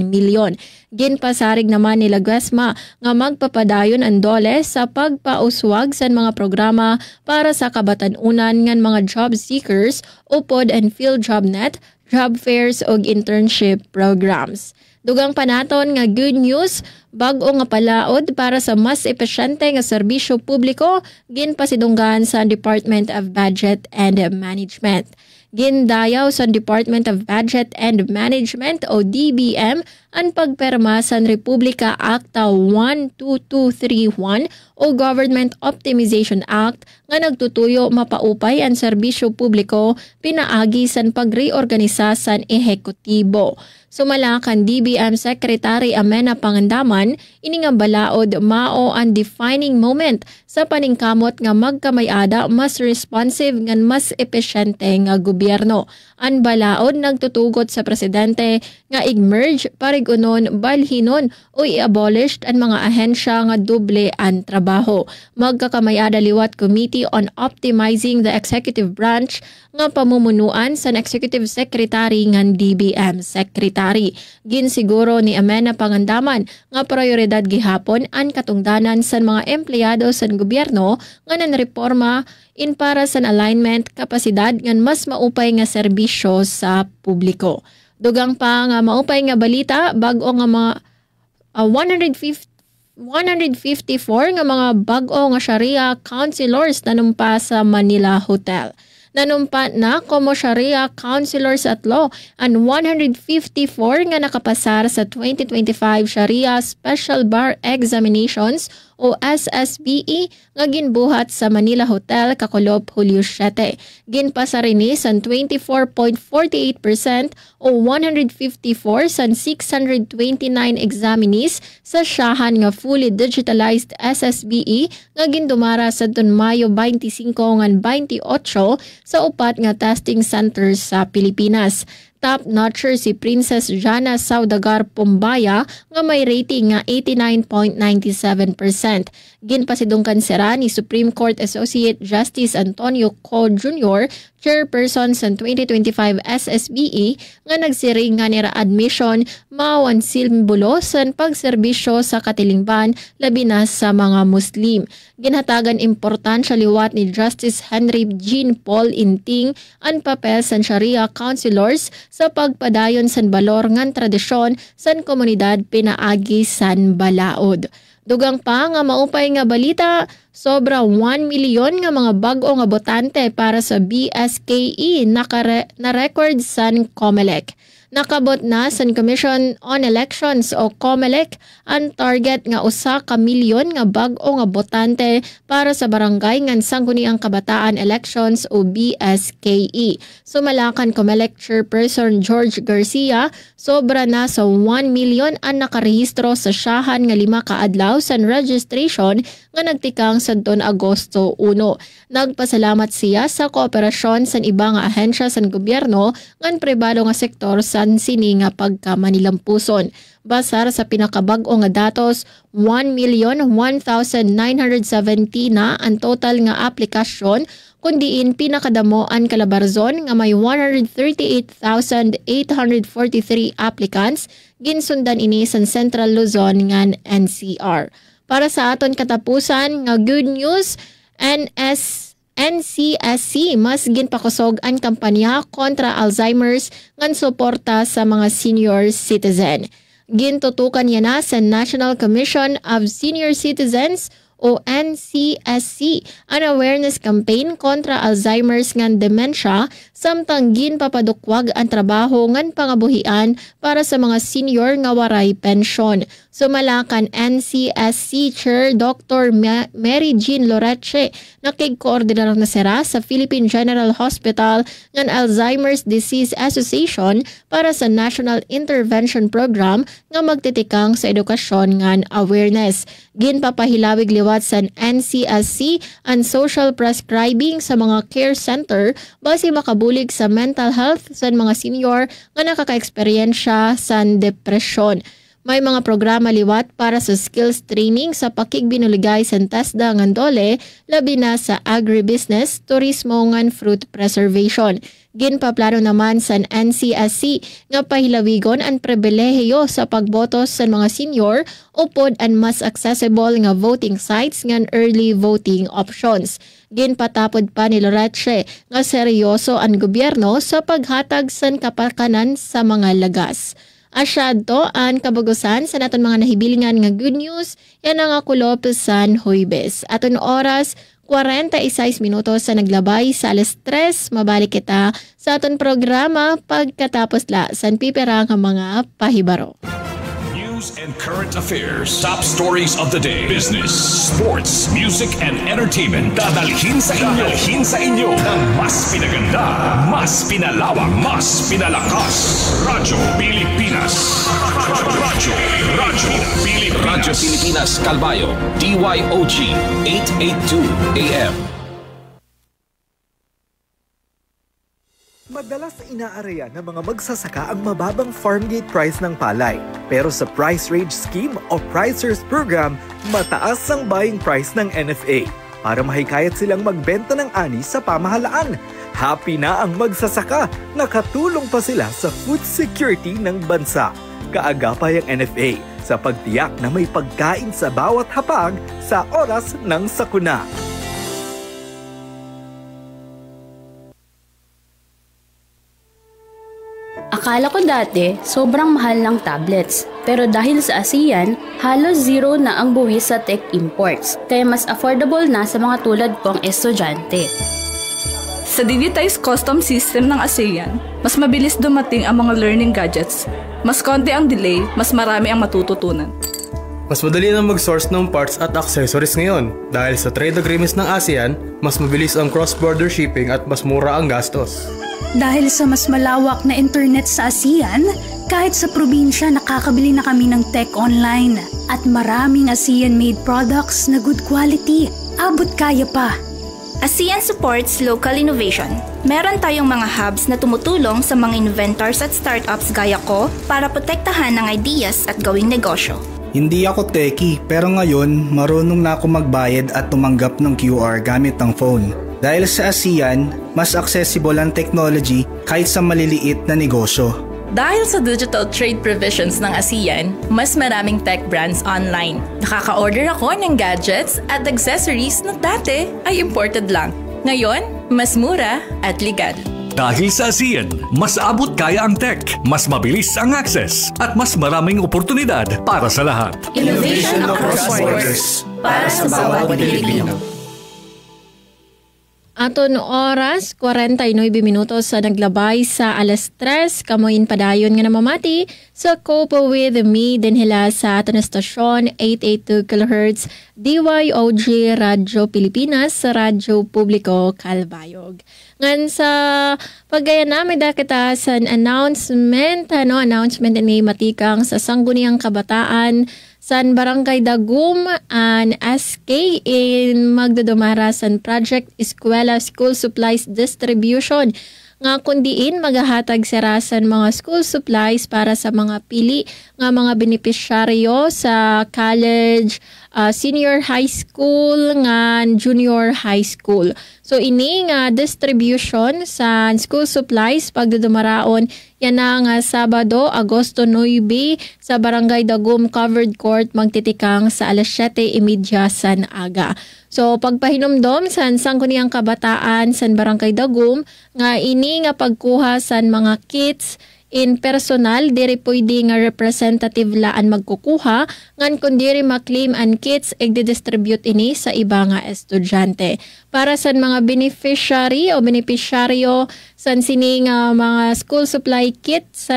million. Ginpasarig naman ni Lagasma nga magpapadayon ang DOLE sa pagpauswag sa mga programa para sa kabatan-unan ngan mga job seekers, upod and field job net, job fairs ug internship programs. Dugang panaton nga good news, bag-o nga palaod para sa mas epesyente nga serbisyo publiko ginpasidunggan sa Department of Budget and Management. Gindayaw sa Department of Budget and Management o DBM ang pagperma sa Republika Acta 12231 o Government Optimization Act nga nagtutuyo mapaupay ang serbisyo publiko pinaagi sa pagreorganisa sa ehekutibo. Sumalakan DBM Secretary Amena Pangandaman, ini nga balaod mao ang defining moment sa paningkamot nga magkamayada mas responsive ngan mas epesyente nga gobyerno. Ang balaod nagtutugot sa presidente nga i-merge para uray kunon balhinon o i-abolished ang mga ahensya nga doble ang trabaho. Magkakamayada liwat Committee on Optimizing the Executive Branch nga pamumunuan sa Executive Secretary ng DBM Secretary. Ginsiguro ni Amena Pangandaman nga prioridad gihapon ang katungdanan sa mga empleyado sa gobyerno nga nanreforma in para sa alignment kapasidad ngan mas maupay nga serbisyo sa publiko. Dugang pa nga maupay nga balita bag-o nga mga 154 nga mga bag-o nga Sharia counselors nanumpa sa Manila Hotel. Nanumpa na como Sharia counselors at law ang 154 nga nakapasar sa 2025 Sharia Special Bar Examinations o SSBE nga ginbuhat sa Manila Hotel Kakulop Hulyo 7. Ginpasa rini sa 24.48% o 154 sa 629 examinees sa siyahan nga fully digitalized SSBE nga gindumara sa Mayo 25 ngan 28 sa upat nga testing centers sa Pilipinas. Top-notcher si Princess Jana Saudagar Pumbaya nga may rating nga 89.97%. Ginpasidungkan sira ni Supreme Court Associate Justice Antonio Co. Jr., chairperson sa 2025 SSBE, nga nagsiring nga nira admission mawan simbolo sa pagserbisyo sa katilingban labi na sa mga Muslim. Ginhatagan importansya liwat ni Justice Henry Jean Paul Inting ang papel sa Sharia counselors sa pagpadayon san balor ngan tradisyon san komunidad pinaagi san balaod. Dugang pa nga maupay nga balita, sobra 1 milyon nga mga bag-o nga botante para sa BSKE na-record san COMELEC. Nakabot na sa Commission on Elections o COMELEC ang target nga 1 ka milyon nga bag-o nga botante para sa barangay ngan sangguniang kabataan elections o BSKE. Sumalakan COMELEC Chairperson George Garcia, sobra na sa 1 milyon ang nakarehistro sa siyahan nga 5 kaadlaw sa registration nga nagtikang sa Agosto 1. Nagpasalamat siya sa kooperasyon sa iba nga ahensya sa gobyerno ngan pribado nga sektor sa sini nga pagkamanilampuson. Basar sa pinakabag-o nga datos, 1,001,970 na ang total nga aplikasyon, kundiin pinakadamo ang Calabarzon nga may 138,843 applicants, ginsundan ini sa Central Luzon ngan NCR. Para sa aton katapusan nga good news, NCSC mas ginpakusog ang kampanya kontra Alzheimer's ngan suporta sa mga senior citizen. Gintutukan niya na sa National Commission of Senior Citizens o NCSC ang awareness campaign kontra Alzheimer's ngan dementia samtang ginpapadukwag ang trabaho ngan pangabuhian para sa mga senior nga waray pensyon. Sumalakan NCSC Chair Dr. Mary Jean Loreche nakig-koordinar na sira sa Philippine General Hospital ng Alzheimer's Disease Association para sa National Intervention Program nga magtitikang sa edukasyon ngan awareness. Ginpapahilawig liwat sa NCSC ang social prescribing sa mga care center base makabulig sa mental health sa mga senior nga nakaka-eksperyensya sa depresyon. May mga programa liwat para sa skills training sa pakigbinuligay sa TESDA ngan dole labi na sa agribusiness, turismo ngan fruit preservation. Ginpaplano naman sa NCSC nga pahilawigon ang pribilehiyo sa pagboto sa mga senior upod ang mas accessible nga voting sites ngan early voting options. Ginpatapod pa ni Loreche nga seryoso ang gobyerno sa paghatag sa kapakanan sa mga lagas. Asyad to ang kabagusan sa naton mga nahibilingan nga good news, yan ang akulop San Huibes. Aton oras, 46 minutos sa naglabay sa alas 3, mabalik kita sa aton programa pagkatapos la san piperang mga pahibaro. News and current affairs, top stories of the day, business, sports, music, and entertainment. Dadalhin sa inyo ng mas pinaganda, mas pinalawak, mas pinalakas. Radyo Pilipinas. Radyo Pilipinas Calbayo, DYOG 882 AM. Madalas inaaraya ng mga magsasaka ang mababang farm gate price ng palay. Pero sa Price Range Scheme o Pricers Program, mataas ang buying price ng NFA para mahikayat silang magbenta ng ani sa pamahalaan. Happy na ang magsasaka, nakatulong pa sila sa food security ng bansa. Kaagapay ang NFA sa pagtiyak na may pagkain sa bawat hapag sa oras ng sakuna. Akala ko dati, sobrang mahal ng tablets. Pero dahil sa ASEAN, halos zero na ang buwis sa tech imports. Kaya mas affordable na sa mga tulad kong estudyante. Sa digitized custom system ng ASEAN, mas mabilis dumating ang mga learning gadgets. Mas konti ang delay, mas marami ang matututunan. Mas madali na mag-source ng parts at accessories ngayon. Dahil sa trade agreements ng ASEAN, mas mabilis ang cross-border shipping at mas mura ang gastos. Dahil sa mas malawak na internet sa ASEAN, kahit sa probinsya nakakabili na kami ng tech online. At maraming ASEAN-made products na good quality. Abot kaya pa. ASEAN supports local innovation. Meron tayong mga hubs na tumutulong sa mga inventors at startups gaya ko para protektahan ang ideas at gawing negosyo. Hindi ako techie pero ngayon marunong na ako magbayad at tumanggap ng QR gamit ang phone. Dahil sa ASEAN, mas accessible ang technology kahit sa maliliit na negosyo. Dahil sa digital trade provisions ng ASEAN, mas maraming tech brands online. Nakaka-order ako ng gadgets at accessories na dati ay imported lang. Ngayon, mas mura at legal. Dahil sa ASEAN, mas abot kaya ang tech, mas mabilis ang access, at mas maraming oportunidad para sa lahat. Innovation across borders para sa bawat Pilipino. Aton oras, 49 minutos sa naglabay sa alas 3. Kamoyin padayon nga namamati sa Copo with me din hila sa aton estasyon 882 kHz DYOG Radyo Pilipinas sa Radyo Publiko Calbayog. Ngan sa paggaya namin kita sa announcement ni matikang sa Sangguniang Kabataan san Barangay Dagum and SK in magdudumara san Project Eskwela School Supplies Distribution nga kundiin magahatag sirasan mga school supplies para sa mga pili nga mga benepisyaryo sa college, senior high school nga junior high school. So ini nga distribution sa school supplies pagdudumaraon yan na nga Sabado, Agosto 9 sa Barangay Dagum Covered Court magtitikang sa alas 7:30 san aga. So pagpahinomdom san Sangguniang Kabataan san Barangay Dagum nga ini nga pagkuha san mga kits in personal, diri pwede nga representative laan magkukuha, ngan kundiri ma-claim and kits, i-distribute ini sa iba nga estudyante. Para sa mga beneficiary o beneficiaryo san sining mga school supply kits,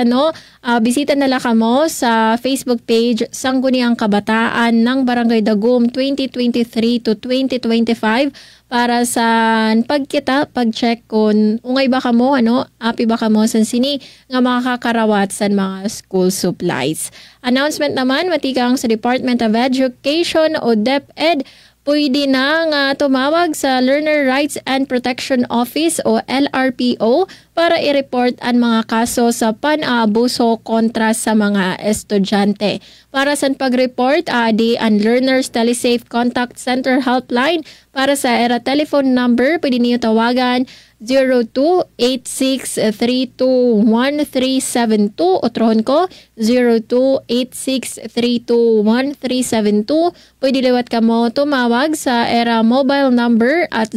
bisita nala kamo sa Facebook page Sangguniang Kabataan ng Barangay Dagum 2023 to 2025 para sa pag-check kung ungay ba kamo, api ba kamo san sini nga makakarawat sa mga school supplies. Announcement naman, matikang sa Department of Education o DepEd, pwede na nga tumawag sa Learner Rights and Protection Office o LRPO para i-report ang mga kaso sa pan-aabuso kontra sa mga estudyante. Para sa pag-report, aadi ang Learners Telesafe Contact Center Helpline para sa era telephone number, pwede niyo tawagan 0286321372 o trohon ko 0286321372. Pwede liwat ka mo tumawag sa era mobile number at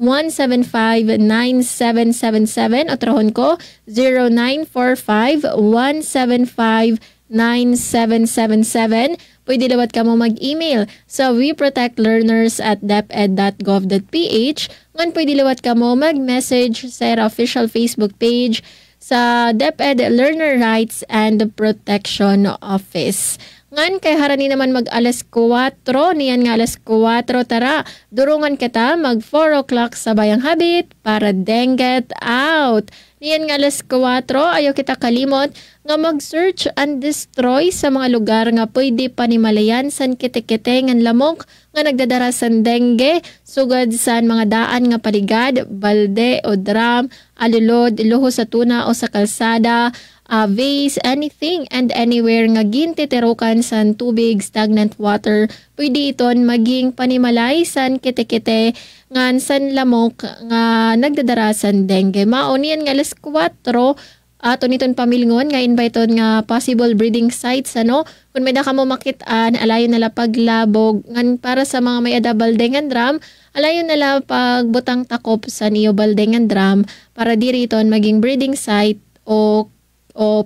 0945-175-9777 o trohon ko 0945-175-9777. Pwede liwat ka mo mag-email sa weprotectlearners@deped.gov.ph. Ngan pwede liwat ka mo mag-message sa official Facebook page sa DepEd Learner Rights and Protection Office. Ngan kay harani naman mag alas 4, niyan nga alas 4, tara, durungan kita mag 4 o'clock sa Bayang Habit para denget out. Niyan nga alas 4, ayaw kita kalimot nga mag-search and destroy sa mga lugar nga pwede panimalayan san kitikite ngan lamok nga nagdadara san dengue, sugad san mga daan nga paligad, balde o drum, alulod, luho sa tuna o sa kalsada, vase, anything and anywhere nga gintitirukan san tubig, stagnant water, pwede iton maging panimalay san kitikite ngan san lamok nga nagdadara san dengue. Maunian nga alas 4 ato niton pamilngon nga invited nga possible breeding sites kung may ka mo makitaan alayon nala paglabog ngan para sa mga may ada baldengan drum alayon nala pagbutang takop sa niyo baldengan drum para diriton maging breeding site o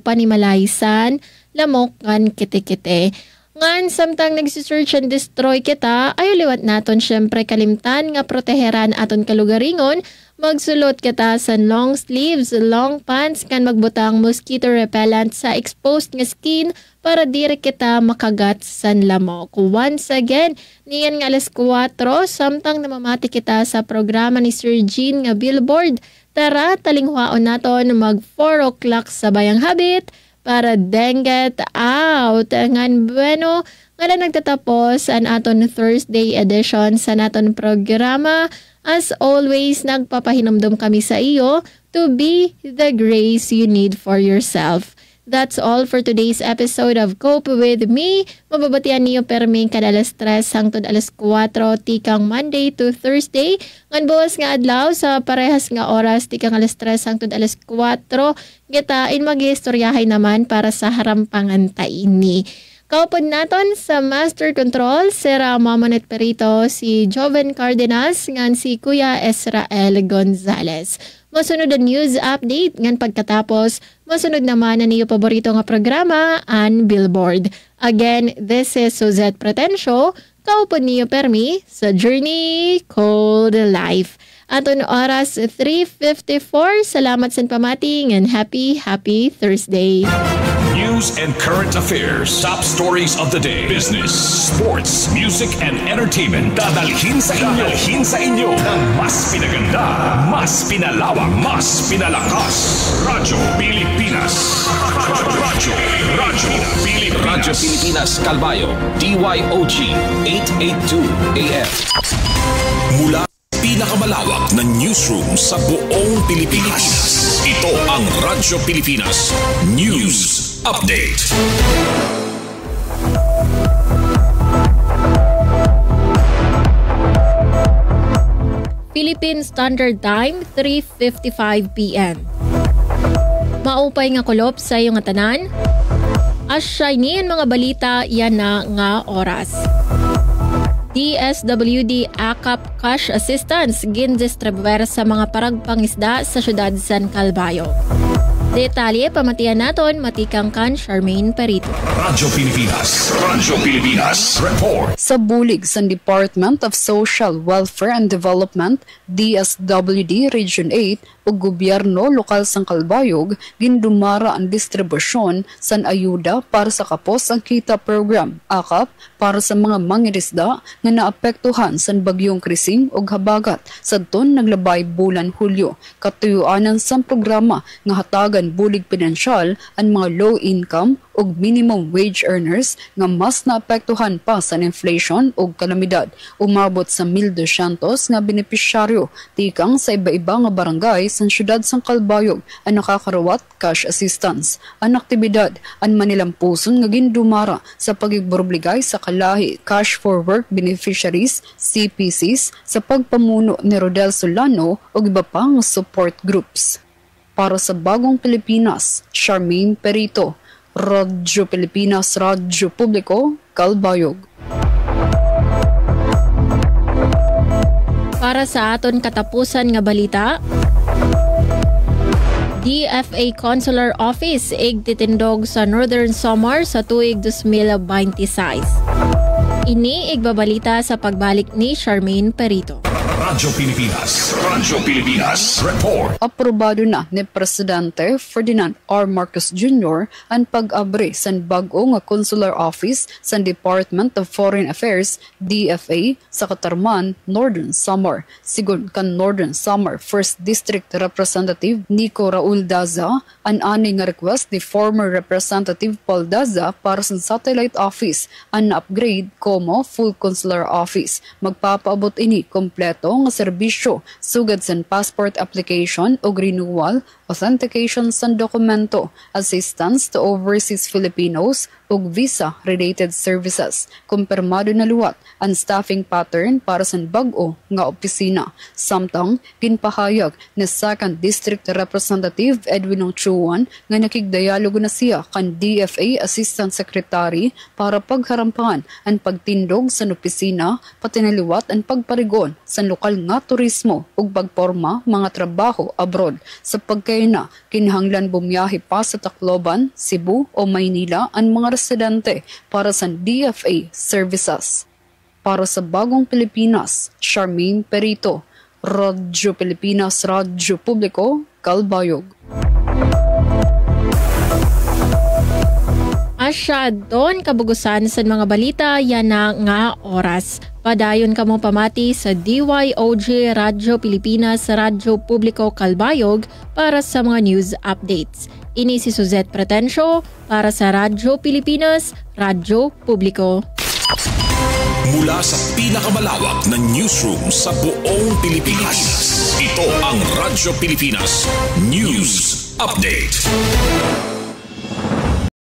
panimalaysan lamok ngan kitikite. Ngan samtang nagsisearch and destroy kita, ayo liwat naton syempre kalimtan nga proteheran aton kalugaringon, magsulot kita sa long sleeves, long pants, kan magbutang mosquito repellent sa exposed nga skin para diri kita makagat sa lamok. Once again, niyan nga alas 4, samtang namamati kita sa programa ni Sir Jean nga Billboard, tara talinghuaon naton mag 4 o'clock sa Bayang Habit, para denget out. Ngan bueno, nga nagtatapos ang aton Thursday edition sa naton programa. As always, nagpapahinumdum kami sa iyo to be the grace you need for yourself. That's all for today's episode of Cope With Me. Mababatian niyo perming kada alas 3 hangtod alas 4 tikang Monday to Thursday. Ngan buwas nga adlaw sa parehas nga oras tikang alas 3 hangtod alas 4. Gitain mag-istoryahay naman para sa harampangan ta ini. Kaupod naton sa Master Control, Sira Mamonet Perito, si Joven Cardenas, ngan si Kuya Israel Gonzalez. Masunod ang news update, ngan pagkatapos, masunod naman ang iyo paborito nga programa, ang Billboard. Again, this is Suzette Pretencio, kaupod niyo permi sa Journey Called Life. Aton oras 3:54. Salamat sa pamati and happy Thursday. News and current affairs, top stories of the day, business, sports, music and entertainment. Dadalhin sa inyo ng mas pinaganda, mas pinalawak, mas pinalakas. Radyo Pilipinas. Radyo Pilipinas Calbayo, DYOG 882 AM. Mula pinakamalawak na newsroom sa buong Pilipinas. Ito ang Radyo Pilipinas News Update. Philippine Standard Time, 3:55 PM. Maupay nga kulop sa iyong tanan. Asya niyan mga balita yan na nga oras. DSWD AKAP Cash Assistance gindistribuer sa mga paragpangisda sa syudad San Calbayo. Detalye pamatian naton matikang kan Charmaine Perito. Radyo Pilipinas report. Sa bulig sa Department of Social Welfare and Development, DSWD Region 8 ug gobyerno lokal sang Calbayog gindumara ang distribusyon san ayuda para sa Kapos ang Kita program AKAP para sa mga mangingisda nga naapektuhan san bagyong Krising ug habagat sadton naglabay bulan Hulyo. Katuyuanan sang programa nga hatagan bulig pinansyal ang mga low income ug minimum wage earners nga mas naapektuhan pa sa inflation ug kalamidad. Umabot sa 1,200 nga benepisyaryo tikang sa iba-iba nga barangay sa syudad sang Calbayog ang nakakarawat cash assistance. Ang aktibidad ang manilampuson nga gindumara sa pagigborobligay sa kalahi cash for work beneficiaries CPCs sa pagpamuno ni Rodel Solano ug iba pang support groups. Para sa Bagong Pilipinas, Charmaine Perito, Radyo Pilipinas, Radyo Publiko, Calbayog. Para sa aton katapusan nga balita, DFA Consular Office igtitindog sa Northern Samar sa tuig 2026. Ini igbabalita sa pagbalik ni Charmaine Perito. Radyo Pilipinas. Radyo Pilipinas Report. Aprobado na ni Presidente Ferdinand R. Marcos Jr. ang pag-abri sa bag-o nga consular office sa Department of Foreign Affairs DFA sa Katarman, Northern Samar. Sigon kan Northern Samar 1st District Representative Nico Raul Daza, ang ani nga request ni former Representative Paul Daza para sa satellite office ang upgrade como full consular office. Magpapaabot ini kompleto nga serbisyo sugad sa passport application o renewal, authentication sa dokumento, assistance to overseas Filipinos ug visa-related services. Kumpirmado na luwat ang staffing pattern para sa bag-o nga opisina. Samtang ginpahayag ni 2nd District Representative Edwin Chuan nga nakigdialogo na siya kan DFA Assistant Secretary para pagharampangan ang pagtindog sa opisina pati na luwat ang pagparigon sa lokal nga turismo ug pagporma mga trabaho abroad. Sa pagkayna, kinahanglan bumiyahe pa sa Tacloban, Cebu o Maynila ang mga residente para sa DFA services. Para sa Bagong Pilipinas, Charmaine Perito, Radyo Pilipinas, Radyo Publiko, Kalbayog. Asyadon kabugusan sa mga balita yan na nga oras. Padayon kamo pamati sa DYOJ Radyo Pilipinas, Radyo Publiko Kalbayog para sa mga news updates. Ini si Suzette Pretencio para sa Radyo Pilipinas, Radyo Publiko. Mula sa pinakamalawak na newsroom sa buong Pilipinas, ito ang Radyo Pilipinas News Update.